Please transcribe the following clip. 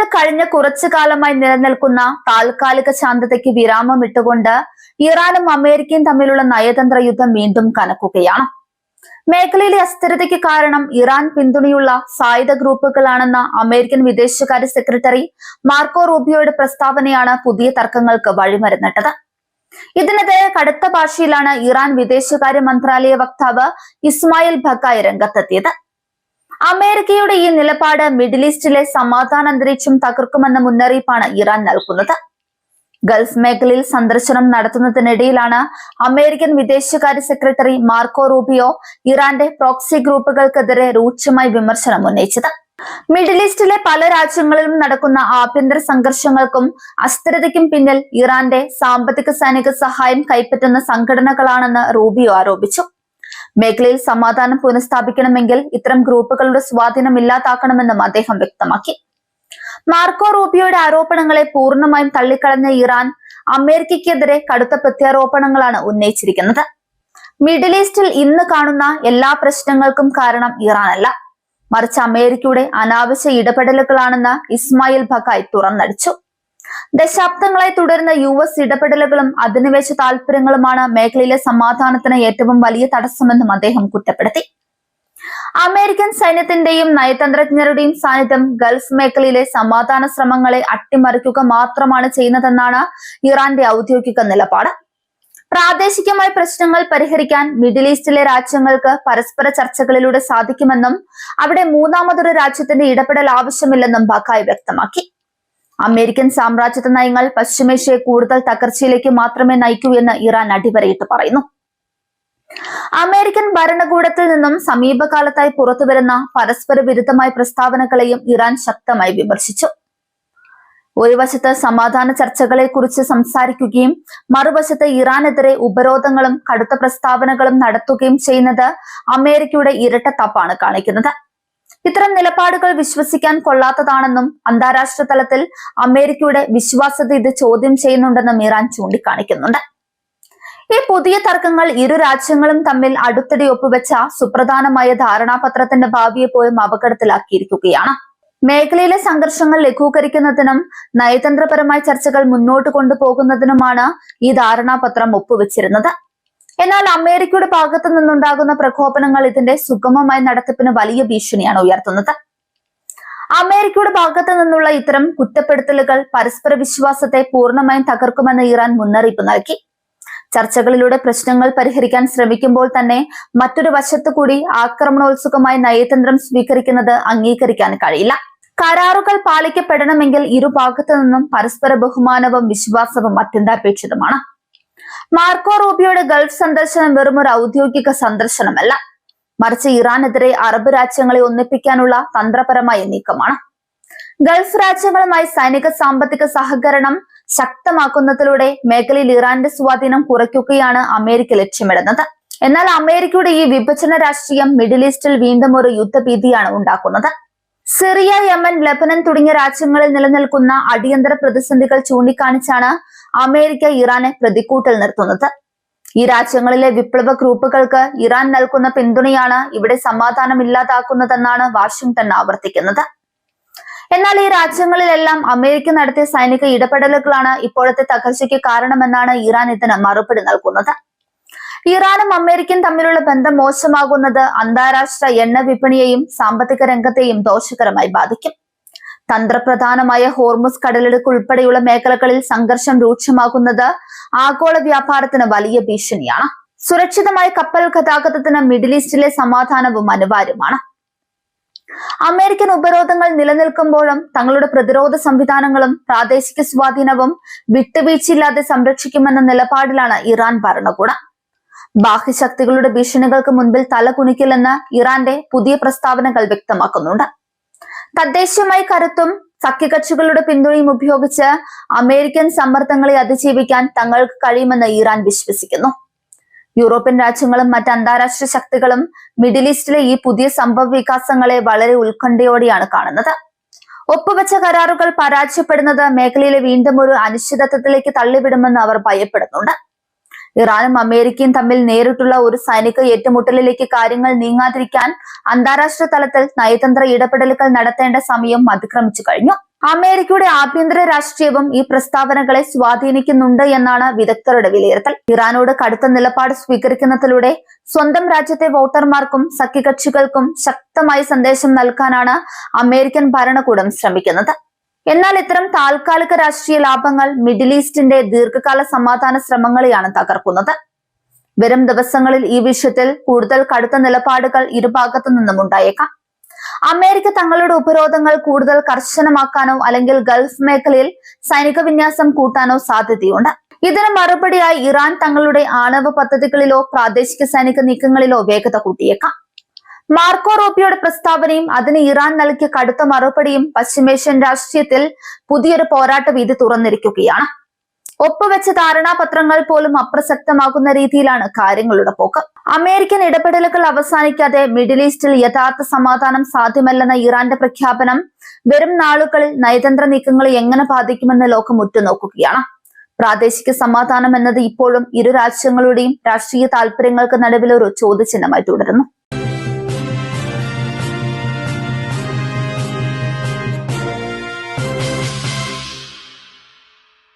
എന്നാൽ കഴിഞ്ഞ കുറച്ചു കാലമായി നിലനിൽക്കുന്ന താൽക്കാലിക ശാന്തതയ്ക്ക് വിരാമം ഇട്ടുകൊണ്ട് ഇറാനും അമേരിക്കയും തമ്മിലുള്ള നയതന്ത്ര യുദ്ധം വീണ്ടും കനക്കുകയാണ്. മേഖലയിലെ അസ്ഥിരതയ്ക്ക് കാരണം ഇറാൻ പിന്തുണയുള്ള സായുധ ഗ്രൂപ്പുകളാണെന്ന അമേരിക്കൻ വിദേശകാര്യ സെക്രട്ടറി മാർക്കോ റൂബിയോയുടെ പ്രസ്താവനയാണ് പുതിയ തർക്കങ്ങൾക്ക് വഴിമരുന്നിട്ടത്. ഇതിനെതിരെ കടുത്ത ഭാഷയിലാണ് ഇറാൻ വിദേശകാര്യ മന്ത്രാലയ വക്താവ് ഇസ്മായിൽ ബഖായി രംഗത്തെത്തിയത്. അമേരിക്കയുടെ ഈ നിലപാട് മിഡിൽ ഈസ്റ്റിലെ സമാധാന അന്തരീക്ഷം തകർക്കുമെന്ന മുന്നറിയിപ്പാണ് ഇറാൻ നൽകുന്നത്. ഗൾഫ് മേഖലയിൽ സന്ദർശനം നടത്തുന്നതിനിടയിലാണ് അമേരിക്കൻ വിദേശകാര്യ സെക്രട്ടറി മാർക്കോ റൂബിയോ ഇറാന്റെ പ്രോക്സി ഗ്രൂപ്പുകൾക്കെതിരെ രൂക്ഷമായി വിമർശനം ഉന്നയിച്ചത്. മിഡിൽ ഈസ്റ്റിലെ പല രാജ്യങ്ങളിലും നടക്കുന്ന ആഭ്യന്തര സംഘർഷങ്ങൾക്കും അസ്ഥിരതയ്ക്കും പിന്നിൽ ഇറാന്റെ സാമ്പത്തിക സൈനിക സഹായം കൈപ്പറ്റുന്ന സംഘടനകളാണെന്ന് റൂബിയോ ആരോപിച്ചു. മേഖലയിൽ സമാധാനം പുനഃസ്ഥാപിക്കണമെങ്കിൽ ഇത്തരം ഗ്രൂപ്പുകളുടെ സ്വാധീനം ഇല്ലാതാക്കണമെന്നും അദ്ദേഹം വ്യക്തമാക്കി. മാർക്കോ റൂബിയോയുടെ ആരോപണങ്ങളെ പൂർണ്ണമായും തള്ളിക്കളഞ്ഞ ഇറാൻ അമേരിക്കയ്ക്കെതിരെ കടുത്ത പ്രത്യാരോപണങ്ങളാണ് ഉന്നയിച്ചിരിക്കുന്നത്. മിഡിൽ ഈസ്റ്റിൽ ഇന്ന് കാണുന്ന എല്ലാ പ്രശ്നങ്ങൾക്കും കാരണം ഇറാനല്ല, മറിച്ച് അമേരിക്കയുടെ അനാവശ്യ ഇടപെടലുകളാണെന്ന് ഇസ്മായിൽ ബഖായി തുറന്നടിച്ചു. ദശാബ്ദങ്ങളായി തുടരുന്ന US ഇടപെടലുകളും അധിനിവേശ താല്പര്യങ്ങളുമാണ് മേഖലയിലെ സമാധാനത്തിന് ഏറ്റവും വലിയ തടസ്സമെന്നും അദ്ദേഹം കുറ്റപ്പെടുത്തി. അമേരിക്കൻ സൈന്യത്തിന്റെയും നയതന്ത്രജ്ഞരുടെയും സാന്നിധ്യം ഗൾഫ് മേഖലയിലെ സമാധാന ശ്രമങ്ങളെ അട്ടിമറിക്കുക മാത്രമാണ് ചെയ്യുന്നതെന്നാണ് ഇറാന്റെ ഔദ്യോഗിക നിലപാട്. പ്രാദേശികമായ പ്രശ്നങ്ങൾ പരിഹരിക്കാൻ മിഡിൽ ഈസ്റ്റിലെ രാജ്യങ്ങൾക്ക് പരസ്പര ചർച്ചകളിലൂടെ സാധിക്കുമെന്നും അവിടെ മൂന്നാമതൊരു രാജ്യത്തിന്റെ ഇടപെടൽ ആവശ്യമില്ലെന്നും ബഖായി വ്യക്തമാക്കി. അമേരിക്കൻ സാമ്രാജ്യത്വ നയങ്ങൾ പശ്ചിമേഷ്യയെ കൂടുതൽ തകർച്ചയിലേക്ക് മാത്രമേ നയിക്കൂ എന്ന് ഇറാൻ അടിവരയിട്ട് പറയുന്നു. അമേരിക്കൻ ഭരണകൂടത്തിൽ നിന്നും സമീപകാലത്തായി പുറത്തുവരുന്ന പരസ്പര വിരുദ്ധമായ പ്രസ്താവനകളെയും ഇറാൻ ശക്തമായി വിമർശിച്ചു. ഒരു വശത്ത് സമാധാന ചർച്ചകളെ കുറിച്ച് സംസാരിക്കുകയും മറുവശത്ത് ഇറാനെതിരെ ഉപരോധങ്ങളും കടുത്ത പ്രസ്താവനകളും നടത്തുകയും ചെയ്യുന്നത് അമേരിക്കയുടെ ഇരട്ടത്താപ്പാണ് കാണിക്കുന്നത്. ഇത്തരം നിലപാടുകൾ വിശ്വസിക്കാൻ കൊള്ളാത്തതാണെന്നും അന്താരാഷ്ട്ര തലത്തിൽ അമേരിക്കയുടെ വിശ്വാസ്യത ഇത് ചോദ്യം ചെയ്യുന്നുണ്ടെന്നും ഇറാൻ ചൂണ്ടിക്കാണിക്കുന്നുണ്ട്. ഈ പുതിയ തർക്കങ്ങൾ ഇരു രാജ്യങ്ങളും തമ്മിൽ അടുത്തിടെ ഒപ്പുവെച്ച സുപ്രധാനമായ ധാരണാപത്രത്തിന്റെ ഭാവിയെ പോലും അപകടത്തിലാക്കിയിരിക്കുകയാണ്. മേഖലയിലെ സംഘർഷങ്ങൾ ലഘൂകരിക്കുന്നതിനും നയതന്ത്രപരമായ ചർച്ചകൾ മുന്നോട്ട് കൊണ്ടുപോകുന്നതിനുമാണ് ഈ ധാരണാപത്രം ഒപ്പുവെച്ചിരുന്നത്. എന്നാൽ അമേരിക്കയുടെ ഭാഗത്തു നിന്നുണ്ടാകുന്ന പ്രകോപനങ്ങൾ ഇതിന്റെ സുഗമമായ നടത്തിപ്പിന് വലിയ ഭീഷണിയാണ് ഉയർത്തുന്നത്. അമേരിക്കയുടെ ഭാഗത്തു നിന്നുള്ള ഇത്തരം കുറ്റപ്പെടുത്തലുകൾ പരസ്പര വിശ്വാസത്തെ പൂർണ്ണമായും തകർക്കുമെന്ന് ഇറാൻ മുന്നറിയിപ്പ് നൽകി. ചർച്ചകളിലൂടെ പ്രശ്നങ്ങൾ പരിഹരിക്കാൻ ശ്രമിക്കുമ്പോൾ തന്നെ മറ്റൊരു വശത്തു കൂടി ആക്രമണോത്സുകമായ നയതന്ത്രം സ്വീകരിക്കുന്നത് അംഗീകരിക്കാൻ കഴിയില്ല. കരാറുകൾ പാലിക്കപ്പെടണമെങ്കിൽ ഇരുഭാഗത്തു നിന്നും പരസ്പര ബഹുമാനവും വിശ്വാസവും അത്യന്താപേക്ഷിതമാണ്. മാർക്കോ റൂബിയോയുടെ ഗൾഫ് സന്ദർശനം വെറും ഒരു ഔദ്യോഗിക സന്ദർശനമല്ല, മറിച്ച് ഇറാനെതിരെ അറബ് രാജ്യങ്ങളെ ഒന്നിപ്പിക്കാനുള്ള തന്ത്രപരമായ നീക്കമാണ്. ഗൾഫ് രാജ്യങ്ങളുമായി സൈനിക സാമ്പത്തിക സഹകരണം ശക്തമാക്കുന്നതിലൂടെ മേഖലയിൽ ഇറാന്റെ സ്വാധീനം കുറയ്ക്കുകയാണ് അമേരിക്ക ലക്ഷ്യമിടുന്നത്. എന്നാൽ അമേരിക്കയുടെ ഈ വിഭജന രാഷ്ട്രീയം മിഡിൽ ഈസ്റ്റിൽ വീണ്ടും ഒരു യുദ്ധഭീതിയാണ് ഉണ്ടാക്കുന്നത്. സിറിയ, യമൻ, ലെബനൻ തുടങ്ങിയ രാജ്യങ്ങളിൽ നിലനിൽക്കുന്ന അടിയന്തര പ്രതിസന്ധികൾ ചൂണ്ടിക്കാണിച്ചാണ് അമേരിക്ക ഇറാനെ പ്രതിക്കൂട്ടിൽ നിർത്തുന്നത്. ഈ രാജ്യങ്ങളിലെ വിപ്ലവ ഗ്രൂപ്പുകൾക്ക് ഇറാൻ നൽകുന്ന പിന്തുണയാണ് ഇവിടെ സമാധാനം ഇല്ലാതാക്കുന്നതെന്നാണ് വാഷിംഗ്ടൺ ആവർത്തിക്കുന്നത്. എന്നാൽ ഈ രാജ്യങ്ങളിലെല്ലാം അമേരിക്ക നടത്തിയ സൈനിക ഇടപെടലുകളാണ് ഇപ്പോഴത്തെ തകർച്ചയ്ക്ക് കാരണമെന്നാണ് ഇറാൻ ഇതിന് മറുപടി നൽകുന്നത്. ഇറാനും അമേരിക്കയും തമ്മിലുള്ള ബന്ധം മോശമാകുന്നത് അന്താരാഷ്ട്ര എണ്ണ വിപണിയെയും സാമ്പത്തിക രംഗത്തെയും ദോഷകരമായി ബാധിക്കും. തന്ത്രപ്രധാനമായ ഹോർമുസ് കടലിടുക്ക് ഉൾപ്പെടെയുള്ള മേഖലകളിൽ സംഘർഷം രൂക്ഷമാകുന്നത് ആഗോള വ്യാപാരത്തിന് വലിയ ഭീഷണിയാണ്. സുരക്ഷിതമായ കപ്പൽ ഗതാഗതത്തിന് മിഡിൽ ഈസ്റ്റിലെ സമാധാനവും അനിവാര്യമാണ്. അമേരിക്കൻ ഉപരോധങ്ങൾ നിലനിൽക്കുമ്പോഴും തങ്ങളുടെ പ്രതിരോധ സംവിധാനങ്ങളും പ്രാദേശിക സ്വാധീനവും വിട്ടുവീഴ്ചയില്ലാതെ സംരക്ഷിക്കുമെന്ന നിലപാടിലാണ് ഇറാൻ ഭരണകൂടം. ബാഹ്യശക്തികളുടെ ഭീഷണികൾക്ക് മുൻപിൽ തലകുനിക്കില്ലെന്ന് ഇറാന്റെ പുതിയ പ്രസ്താവനകൾ വ്യക്തമാക്കുന്നുണ്ട്. തദ്ദേശീയമായ കരുത്തും സഖ്യകക്ഷികളുടെ പിന്തുണയും ഉപയോഗിച്ച് അമേരിക്കൻ സമ്മർദ്ദങ്ങളെ അതിജീവിക്കാൻ തങ്ങൾക്ക് കഴിയുമെന്ന് ഇറാൻ വിശ്വസിക്കുന്നു. യൂറോപ്യൻ രാജ്യങ്ങളും മറ്റ് അന്താരാഷ്ട്ര ശക്തികളും മിഡിൽ ഈസ്റ്റിലെ ഈ പുതിയ സംഭവ വികാസങ്ങളെ വളരെ ഉത്കണ്ഠയോടെയാണ് കാണുന്നത്. ഒപ്പുവെച്ച കരാറുകൾ പരാജയപ്പെടുന്നത് മേഖലയിലെ വീണ്ടും ഒരു അനിശ്ചിതത്വത്തിലേക്ക് തള്ളിവിടുമെന്ന് അവർ ഭയപ്പെടുന്നുണ്ട്. ഇറാനും അമേരിക്കയും തമ്മിൽ നേരിട്ടുള്ള ഒരു സൈനിക ഏറ്റുമുട്ടലിലേക്ക് കാര്യങ്ങൾ നീങ്ങാതിരിക്കാൻ അന്താരാഷ്ട്ര തലത്തിൽ നയതന്ത്ര ഇടപെടലുകൾ നടത്തേണ്ട സമയം അതിക്രമിച്ചു കഴിഞ്ഞു. അമേരിക്കയുടെ ആഭ്യന്തര രാഷ്ട്രീയവും ഈ പ്രസ്താവനകളെ സ്വാധീനിക്കുന്നുണ്ട് എന്നാണ് വിദഗ്ധരുടെ വിലയിരുത്തൽ. ഇറാനോട് കടുത്ത നിലപാട് സ്വീകരിക്കുന്നതിലൂടെ സ്വന്തം രാജ്യത്തെ വോട്ടർമാർക്കും സഖ്യകക്ഷികൾക്കും ശക്തമായ സന്ദേശം നൽകാനാണ് അമേരിക്കൻ ഭരണകൂടം ശ്രമിക്കുന്നത്. എന്നാൽ ഇത്തരം താൽക്കാലിക രാഷ്ട്രീയ ലാഭങ്ങൾ മിഡിൽ ഈസ്റ്റിന്റെ ദീർഘകാല സമാധാന ശ്രമങ്ങളെയാണ് തകർക്കുന്നത്. വരും ദിവസങ്ങളിൽ ഈ വിഷയത്തിൽ കൂടുതൽ കടുത്ത നിലപാടുകൾ ഇരുഭാഗത്തു നിന്നും ഉണ്ടായേക്കാം. അമേരിക്ക തങ്ങളുടെ ഉപരോധങ്ങൾ കൂടുതൽ കർശനമാക്കാനോ അല്ലെങ്കിൽ ഗൾഫ് മേഖലയിൽ സൈനിക വിന്യാസം കൂട്ടാനോ സാധ്യതയുണ്ട്. ഇതിന് മറുപടിയായി ഇറാൻ തങ്ങളുടെ ആണവ പദ്ധതികളിലോ പ്രാദേശിക സൈനിക നീക്കങ്ങളിലോ വേഗത കൂട്ടിയേക്കാം. മാർക്കോ റൂബിയോയുടെ പ്രസ്താവനയും അതിന് ഇറാൻ നൽകിയ കടുത്ത മറുപടിയും പശ്ചിമേഷ്യൻ രാഷ്ട്രീയത്തിൽ പുതിയൊരു പോരാട്ട വീതി തുറന്നിരിക്കുകയാണ്. ഒപ്പുവെച്ച ധാരണാപത്രങ്ങൾ പോലും അപ്രസക്തമാകുന്ന രീതിയിലാണ് കാര്യങ്ങളുടെ പോക്ക്. അമേരിക്കൻ ഇടപെടലുകൾ അവസാനിക്കാതെ മിഡിൽ ഈസ്റ്റിൽ യഥാർത്ഥ സമാധാനം സാധ്യമല്ലെന്ന ഇറാന്റെ പ്രഖ്യാപനം വരും നാളുകളിൽ നയതന്ത്ര നീക്കങ്ങളെ എങ്ങനെ ബാധിക്കുമെന്ന് ലോകം ഉറ്റുനോക്കുകയാണ്. പ്രാദേശിക സമാധാനം എന്നത് ഇപ്പോഴും ഇരു രാജ്യങ്ങളുടെയും രാഷ്ട്രീയ താൽപര്യങ്ങൾക്ക് നടുവിൽ ഒരു ചോദ്യചിഹ്നമായി തുടരുന്നു.